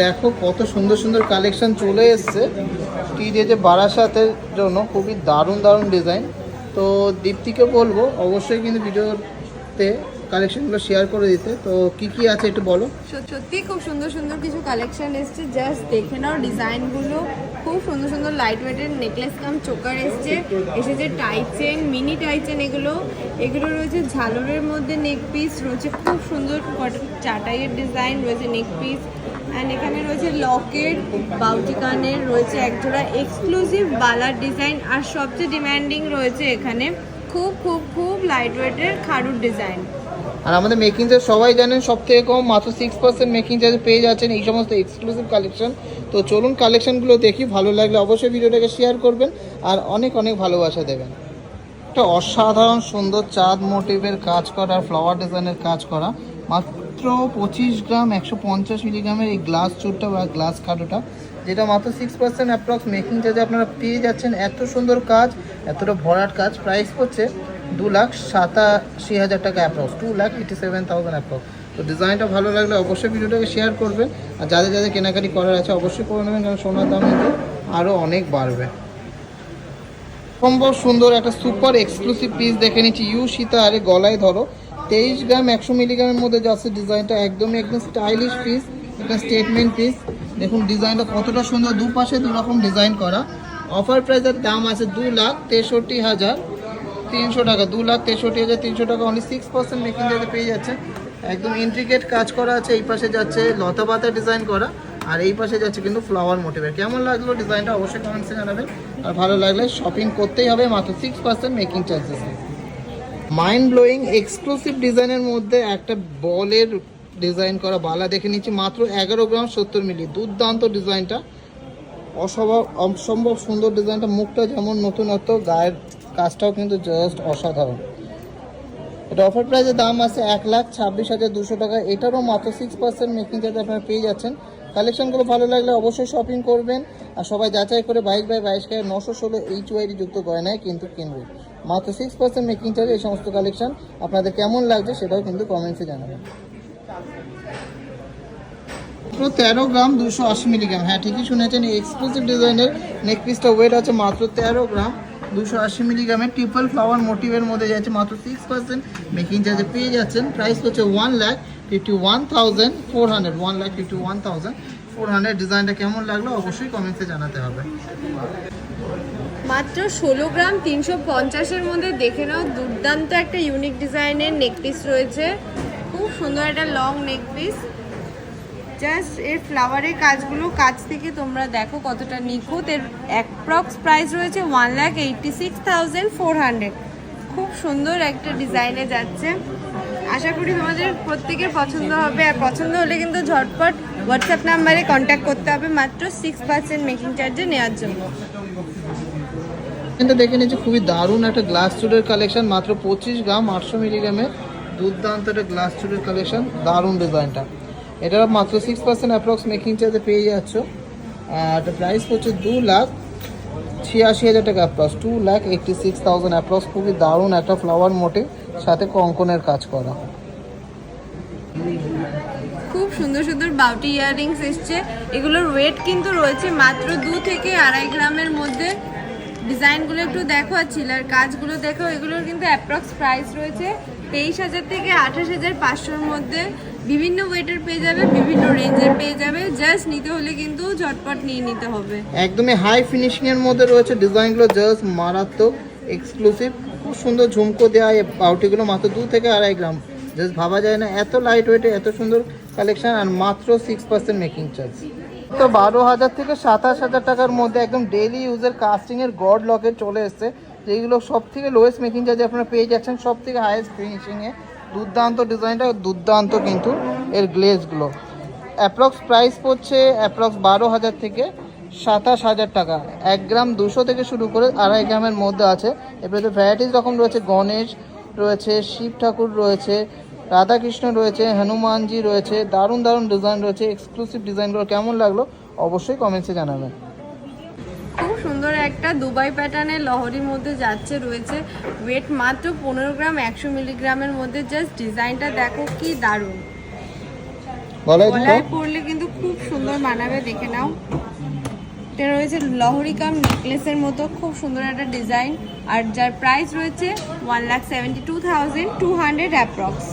দেখো কত সুন্দর সুন্দর কালেকশন চলে এসছে টিজে বারাসাতের জন্য, খুবই দারুণ দারুণ ডিজাইন। তো দীপ্তিকে বলবো অবশ্যই কিন্তু ভিডিওতে কালেকশনগুলো শেয়ার করে দিতে। তো কি কি আছে একটু বলো। সত্যি খুব সুন্দর সুন্দর কিছু কালেকশন এসছে, জাস্ট দেখে নাও ডিজাইনগুলো। খুব সুন্দর সুন্দর লাইট ওয়েটের নেকলেস কাম চোকার এসেছে tie chain, mini tie chain. এগুলো রয়েছে ঝালরের মধ্যে নেক পিস রয়েছে, খুব সুন্দর চাটাইয়ের ডিজাইন রয়েছে নেক পিস। অ্যান্ড এখানে রয়েছে লকেট, বাউটি কানের, রয়েছে একজোড়া এক্সক্লুসিভ বালার ডিজাইন। আর সবচেয়ে ডিমান্ডিং রয়েছে এখানে খুব খুব খুব লাইট ওয়েটের খাড়ুর ডিজাইন। আর আমাদের মেকিং চার্জ সবাই জানেন সব থেকে কম, মাত্র 6% মেকিং চার্জ পেয়ে যাচ্ছেন এই সমস্ত এক্সক্লুসিভ কালেকশন। তো চলুন কালেকশনগুলো দেখি, ভালো লাগলে অবশ্যই ভিডিওটাকে শেয়ার করবেন আর অনেক অনেক ভালোবাসা দেবেন। একটা অসাধারণ সুন্দর চাঁদ মোটিভের কাজ করা, ফ্লাওয়ার ডিজাইনের কাজ করা, মাত্র 25 গ্রাম 150 মিলিগ্রামের এই গ্লাস চুরটা বা গ্লাস কাটোটা, যেটা মাত্র 6% অ্যাপ্রক্স মেকিং চার্জে আপনারা পেয়ে যাচ্ছেন। এত সুন্দর কাজ, এতটা ভরাট কাজ, প্রাইস পড়ছে 2,87,000 টাকা অ্যাপ্রক্স, 2,87,000 অ্যাপ্রক্স। তো ডিজাইনটা ভালো লাগলে অবশ্যই ভিডিওটাকে শেয়ার করবেন আর যাদের যাদের কেনাকাটি করার আছে অবশ্যই করে নেবেন, কারণ সোনার দাম কিন্তু আরও অনেক বাড়বে। সম্ভব সুন্দর একটা সুপার এক্সক্লুসিভ পিস দেখে নিচ্ছি, ইউ সীতা আরে গলায় ধরো, 23 গ্রাম 100 মিলিগ্রামের মধ্যে যাচ্ছে ডিজাইনটা। একদম স্টাইলিশ পিস, একটা স্টেটমেন্ট পিস। দেখুন ডিজাইনটা কতটা সুন্দর, দুপাশে দুরকম ডিজাইন করা। অফার প্রাইসের দাম আছে 2,63,300 টাকা, 2,63,300 টাকা। অনলি 6% মেকিং চার্জে পেয়ে যাচ্ছে। একদম ইন্ট্রিকেট কাজ করা আছে, এই পাশে যাচ্ছে লতা পাতা ডিজাইন করা আর এই পাশে যাচ্ছে কিন্তু ফ্লাওয়ার মোটিভের। কেমন লাগলো ডিজাইনটা অবশ্যই কমেন্টসে জানাবেন আর ভালো লাগলে শপিং করতেই হবে মাত্র 6% making charges. Mind blowing exclusive ডিজাইনের মধ্যে একটা বলের ডিজাইন করা বালা দেখে নিচ্ছি, মাত্র 11 গ্রাম 70 মিলি। দুর্দান্ত ডিজাইনটা, অসম্ভব সুন্দর ডিজাইনটা। মুখটা যেমন নতুনত্ব, গায়ের কাজটাও কিন্তু জাস্ট অসাধারণ। এটা অফার প্রাইসের দাম আছে 1,26,200 টাকা। এটারও মাত্র 6% মেকিং চার্জ আপনারা পেয়ে যাচ্ছেন। কালেকশনগুলো ভালো লাগলে অবশ্যই শপিং করবেন আর সবাই যাচাই করে 22/22 916 HYD যুক্ত গয়নায় কিন্তু কিনবেন। মাত্র 6% মেকিং চার্জ এই সমস্ত কালেকশন। আপনাদের কেমন লাগছে সেটাও কিন্তু কমেন্টসে জানাবেন। 13 গ্রাম 280 মিলিগ্রাম, হ্যাঁ ঠিকই শুনেছেন, এই এক্সক্লুসিভ ডিজাইনের নেক পিসটা ওয়েট আছে মাত্র 13 গ্রাম 280 মিলিগ্রামের। ট্রিপল ফ্লাওয়ার মোটিভের মধ্যে যাচ্ছে, মাত্র 6% মেকিং চার্জে পেয়ে যাচ্ছেন। প্রাইস হচ্ছে 1,51,400, 1,51,400। ডিজাইনটা কেমন লাগলো অবশ্যই কমেন্টসে জানাতে হবে। মাত্র 16 গ্রাম 350-এর মধ্যে দেখে নাও, দুর্দান্ত একটা ইউনিক ডিজাইনের নেক পিস রয়েছে। খুব সুন্দর একটা লং নেক পিস, জাস্ট এর ফ্লাওয়ারের কাজগুলো কাছ থেকে তোমরা দেখো কতটা নিখুঁত। এর অ্যাপ্রক্স প্রাইস রয়েছে 1,86,400। খুব সুন্দর একটা ডিজাইনে যাচ্ছে। আশা করি তোমাদের প্রত্যেকের পছন্দ হবে, আর পছন্দ হলে কিন্তু ঝটপট হোয়াটসঅ্যাপ নাম্বারে কন্ট্যাক্ট করতে হবে মাত্র 6% মেকিং চার্জে নেওয়ার জন্য। এটা দেখে নিচ্ছি খুবই দারুণ একটা গ্লাস চুলের কালেকশন, মাত্র 25 গ্রাম 800 মিলিগ্রামের। দুর্দান্ত একটা গ্লাস চুলের কালেকশন, দারুণ ডিজাইনটা। এটা মাত্র 6% অ্যাপ্রক্স মেকিং চার্জে পেয়ে যাচ্ছ। আর প্রাইস হচ্ছে 2,86,000 টাকা অ্যাপ্রক্স, 2,86,000 অ্যাপ্রক্স। খুবই দারুণ একটা ফ্লাওয়ার মোটিভ, সাথে কঙ্কনের কাজ করা। খুব সুন্দর সুন্দর বাউটি ইয়াররিংস এসছে। এগুলোর ওয়েট কিন্তু রয়েছে মাত্র 2 থেকে 2.5 গ্রামের মধ্যে। ডিজাইনগুলো একটু দেখো আর চিলার কাজগুলো দেখো। এগুলোর কিন্তু অ্যাপ্রক্স প্রাইস রয়েছে 23,000 থেকে 28,500-র মধ্যে। বিভিন্ন ওয়েটের পেয়ে যাবে, বিভিন্ন রেঞ্জের পেয়ে যাবে। জাস্ট নিতে হলে কিন্তু ঝটপট নিয়ে নিতে হবে। একদমই হাই ফিনিশিং এর মধ্যে রয়েছে ডিজাইনগুলো, জাস্ট মারাত্মক এক্সক্লুসিভ। খুব সুন্দর ঝুমকো দেওয়া এই বাউটিগুলো, মাত্র 2 থেকে 2.5 গ্রাম। জাস্ট ভাবা যায় না এত লাইট ওয়েটে এত সুন্দর কালেকশন, আর মাত্র 6% মেকিং চার্জ। তো 12,000 থেকে 27,000 টাকার মধ্যে একদম ডেইলি ইউজের কাস্টিংয়ের গড লকেট চলে এসছে, যেগুলো সব থেকে লোয়েস্ট মেকিং চার্জে আপনারা পেয়ে যাচ্ছেন, সব থেকে হাইয়েস্ট ফিনিশিংয়ে। দুর্দান্ত ডিজাইনটা, দুর্দান্ত কিন্তু এর গ্লেজগুলো। অ্যাপ্রক্স প্রাইস পড়ছে অ্যাপ্রক্স 12,000 থেকে 27,000 টাকা। 1 গ্রাম 200 থেকে শুরু করে 2.5 গ্রামের মধ্যে আছে। এরপরে ভ্যারাইটিস রকম রয়েছে, গণেশ রয়েছে, শিব ঠাকুর রয়েছে, রাধাকৃষ্ণ রয়েছে, হনুমানজি রয়েছে। দারুণ দারুণ ডিজাইন রয়েছে। এক্সক্লুসিভ ডিজাইনগুলো কেমন লাগলো অবশ্যই কমেন্টসে জানাবেন। খুব সুন্দর একটা দুবাই প্যাটার্নের লহরির মধ্যে যাচ্ছে, রয়েছে ওয়েট মাত্র 15 গ্রাম 100 মিলিগ্রামের মধ্যে। জাস্ট ডিজাইনটা দেখো কি দারুণ, গলায় পরলে কিন্তু খুব সুন্দর মানাবে, দেখে নাও। এটা রয়েছে লহরি কাম নেকলেসের মতো খুব সুন্দর একটা ডিজাইন, আর যার প্রাইস রয়েছে 1,72,200 অ্যাপ্রক্স।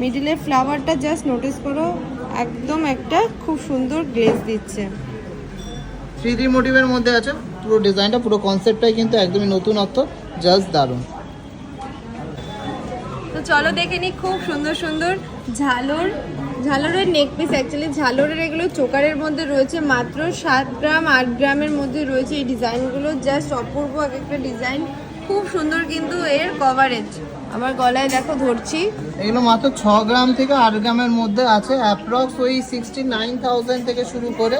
মিডিলের ফ্লাওয়ারটা জাস্ট নোটিস করো, একদম একটা খুব সুন্দর গ্লেজ দিচ্ছে। 3D মোটিভের মধ্যে আছে পুরো ডিজাইনটা, পুরো কনসেপ্টটাই কিন্তু একদমই নতুনত্ব, জাস্ট দারুণ। তো চলো দেখে নিই খুব সুন্দর সুন্দর ঝালরের নেক পিস। অ্যাকচুয়ালি ঝালরের এগুলো চোকারের মধ্যে রয়েছে, মাত্র 7 গ্রাম 8 গ্রামের মধ্যে রয়েছে এই ডিজাইনগুলো। জাস্ট অপূর্ব এক একটা ডিজাইন, খুব সুন্দর কিন্তু এর কভারেজ। আমার গলায় দেখো ধরছি, এগুলো মাত্র 6 গ্রাম থেকে 8 গ্রামের মধ্যে আছে, অ্যাপ্রক্স ওই 69,000 থেকে শুরু করে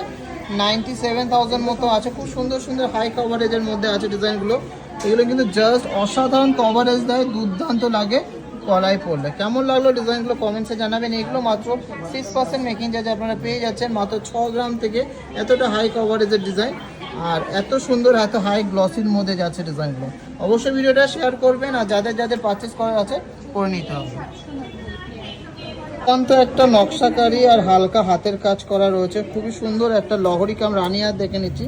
97,000 মতো আছে। খুব সুন্দর সুন্দর হাই কভারেজের মধ্যে আছে ডিজাইনগুলো। এগুলো কিন্তু জাস্ট অসাধারণ কভারেজ দেয়, দুর্দান্ত লাগে গলায় পড়লে। কেমন লাগলো ডিজাইনগুলো কমেন্টসে জানাবেন। এগুলো মাত্র 6% মেকিং চার্জ আপনারা পেয়ে যাচ্ছেন মাত্র 6 গ্রাম থেকে। এতটা হাই কভারেজের ডিজাইন আর এত সুন্দর এত হাই গ্লসির মধ্যে যাচ্ছে ডিজাইনগুলো। অবশ্যই ভিডিওটা শেয়ার করবেন, আর যাদের যাদের পারচেস করার আছে করে নিতে হবে। তো একটা নকশাকারী আর হালকা হাতের কাজ করা রয়েছে, খুবই সুন্দর একটা লহরি কাম রানী হাত দেখে নিচ্ছি,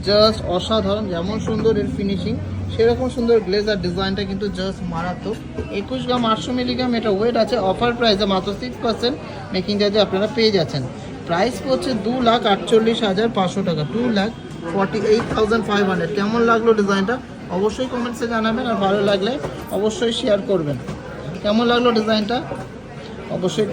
জাস্ট অসাধারণ। যেমন সুন্দর এর ফিনিশিং, সেরকম সুন্দর গ্লেজ আর ডিজাইনটা কিন্তু জাস্ট মারাত্মক। 21 গ্রাম 800 মিলিগ্রাম এটা ওয়েট আছে। অফার প্রাইসে মাত্র 6% মেকিং চার্জে আপনারা পেয়ে যাচ্ছেন। প্রাইস হচ্ছে 2,48,500 টাকা, 2,48,500। কেমন লাগলো ডিজাইনটা অবশ্যই কমেন্টসে জানাবেন, আর ভালো লাগলে অবশ্যই শেয়ার করবেন। কেমন লাগলো ডিজাইনটা অবশ্যই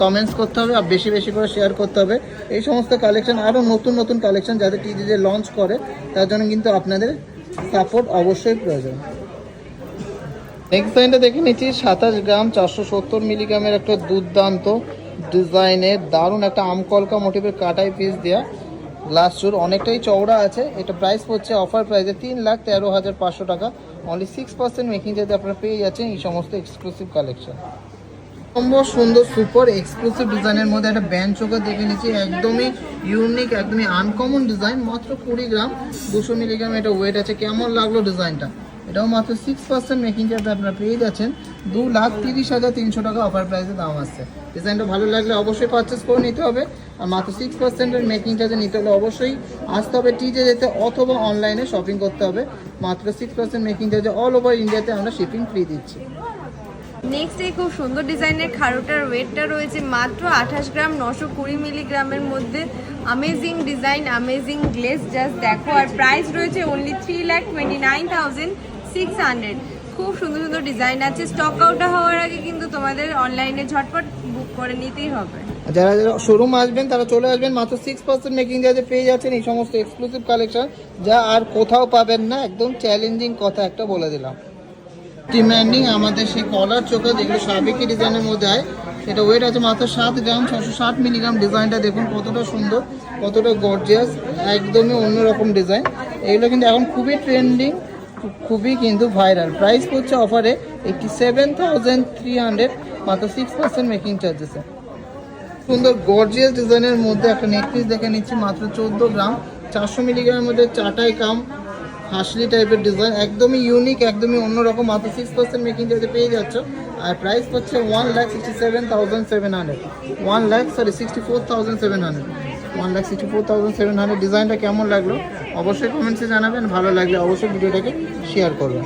কমেন্টস করতে হবে, আর বেশি বেশি করে শেয়ার করতে হবে। এই সমস্ত কালেকশন আরও নতুন নতুন কালেকশন যাদের টিজে লঞ্চ করে, তার জন্য কিন্তু আপনাদের সাপোর্ট অবশ্যই প্রয়োজন। নেক্সট ডিজাইনটা দেখে নিচ্ছি 27 গ্রাম 470 মিলিগ্রামের একটা দুর্দান্ত ডিজাইনের দারুণ একটা আমকলকা মোটিভের কাটাই পিস দেওয়া গ্লাস চুর, অনেকটাই চওড়া আছে। এটা প্রাইস হচ্ছে অফার প্রাইসে 3,13,500 টাকা। অনলি 6% মেকিং চার্জে আপনারা পেয়ে যাচ্ছেন এই সমস্ত এক্সক্লুসিভ কালেকশন। সম্ভব সুন্দর সুপার এক্সক্লুসিভ ডিজাইনের মধ্যে একটা ব্যান্ড চোকার দেখে নিচ্ছি, একদমই ইউনিক, একদমই আনকমন ডিজাইন। মাত্র 20 গ্রাম 200 মিলিগ্রাম এটা ওয়েট আছে। কেমন লাগলো ডিজাইনটা, এটাও মাত্র 6% মেকিং চার্জে আপনারা পেয়ে যাচ্ছেন 2,30,300 টাকা অফার প্রাইসে দাম আসছে। ডিজাইনটা ভালো লাগলে অবশ্যই পারচেস করে নিতে হবে, আর মাত্র 6% মেকিং চার্জে নিতে হলে অবশ্যই আসতে হবে টিজে যেতে, অথবা অনলাইনে শপিং করতে হবে। মাত্র 6% মেকিং চার্জে অল ওভার ইন্ডিয়াতে আমরা শিপিং ফ্রি দিচ্ছি। নেক্সট এই খুব সুন্দর ডিজাইনের খাড়ুটার ওয়েটটা রয়েছে মাত্র 28 গ্রাম 920 মিলিগ্রামের মধ্যে। Amazing design, amazing glaze, just দেখো। আর প্রাইস রয়েছে অনলি 3,29,600। খুব সুন্দর সুন্দর ডিজাইন আছে। স্টক আউট হওয়ার আগে কিন্তু তোমাদের অনলাইনে ঝটপট বুক করে নিতেই হবে। যারা যারা শোরুম আসবেন তারা চলে আসবেন, মাত্র 6% মেকিং চার্জে পেয়ে যাচ্ছেন এই সমস্ত এক্সক্লুসিভ কালেকশন, যা আর কোথাও পাবেন না। একদম চ্যালেঞ্জিং কথা একটা বলে দিলাম। ডিমান্ডিং আমাদের সেই কলার চোখা যেগুলো সাবেকি ডিজাইনের মধ্যে হয়, এটা ওয়েট আছে মাত্র 7 গ্রাম 660 মিলিগ্রাম। ডিজাইনটা দেখুন কতটা সুন্দর, কতটা গর্জিয়াস, একদমই অন্যরকম ডিজাইন। এগুলো কিন্তু এখন খুবই ট্রেন্ডিং, খুবই কিন্তু ভাইরাল। প্রাইস করছে অফারে 87,300, মাত্র 6% মেকিং চার্জেসে। সুন্দর গর্জিয়াস ডিজাইনের মধ্যে একটা নেকপিস দেখে নিচ্ছি, মাত্র 14 গ্রাম 400 মিলিগ্রামের মধ্যে চাটাই কাম হাসলি টাইপের ডিজাইন, একদমই ইউনিক, একদমই অন্যরকম। মাত্র 6% মেকিং চার্জে পেয়ে যাচ্ছ। আর প্রাইস হচ্ছে 1,67,700, 1,64,700। ডিজাইনটা কেমন লাগলো অবশ্যই কমেন্টসে জানাবেন, ভালো লাগলে অবশ্যই ভিডিওটাকে শেয়ার করবেন।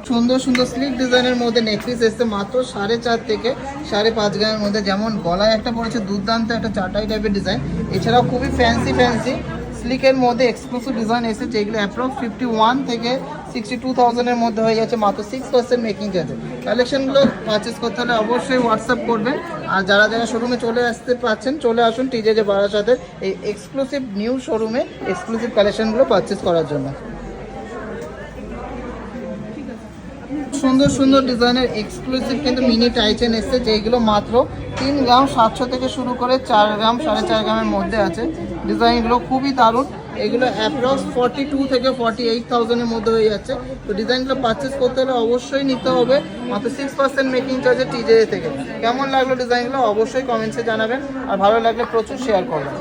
সুন্দর সুন্দর স্লিক ডিজাইনের মধ্যে নেকপিস এসছে মাত্র 4.5 থেকে 5.5 গ্রামের মধ্যে। যেমন গলায় একটা পড়েছে দুর্দান্ত একটা চাটাই টাইপের ডিজাইন, এছাড়াও খুবই ফ্যান্সি স্লিকের মধ্যে এক্সক্লুসিভ ডিজাইন এসেছে, যেগুলো অ্যাপ্রক্স 51 থেকে 62,000-এর মধ্যে হয়ে যাচ্ছে মাত্র 6% মেকিং চার্জে। কালেকশনগুলো পারচেস করতে হলে অবশ্যই হোয়াটসঅ্যাপ করবেন, আর যারা যারা শোরুমে চলে আসতে পারছেন চলে আসুন টিজে বারাসাতের এই এক্সক্লুসিভ নিউ শোরুমে এক্সক্লুসিভ কালেকশনগুলো পারচেস করার জন্য। সুন্দর সুন্দর ডিজাইনের এক্সক্লুসিভ কিন্তু মিনি টাইচেন এসছে, যেগুলো মাত্র 3 গ্রাম 700 থেকে শুরু করে 4 গ্রাম 4.5 গ্রামের মধ্যে আছে। ডিজাইনগুলো খুবই দারুণ, এগুলো অ্যাপ্রক্স 42 থেকে 48,000-এর মধ্যে হয়ে যাচ্ছে। তো ডিজাইনগুলো পারচেস করতে হলে অবশ্যই নিতে হবে মাত্র 6% মেকিং চার্জে টিজে থেকে। কেমন লাগলো ডিজাইনগুলো অবশ্যই কমেন্টসে জানাবেন, আর ভালো লাগলে প্রচুর শেয়ার করবেন।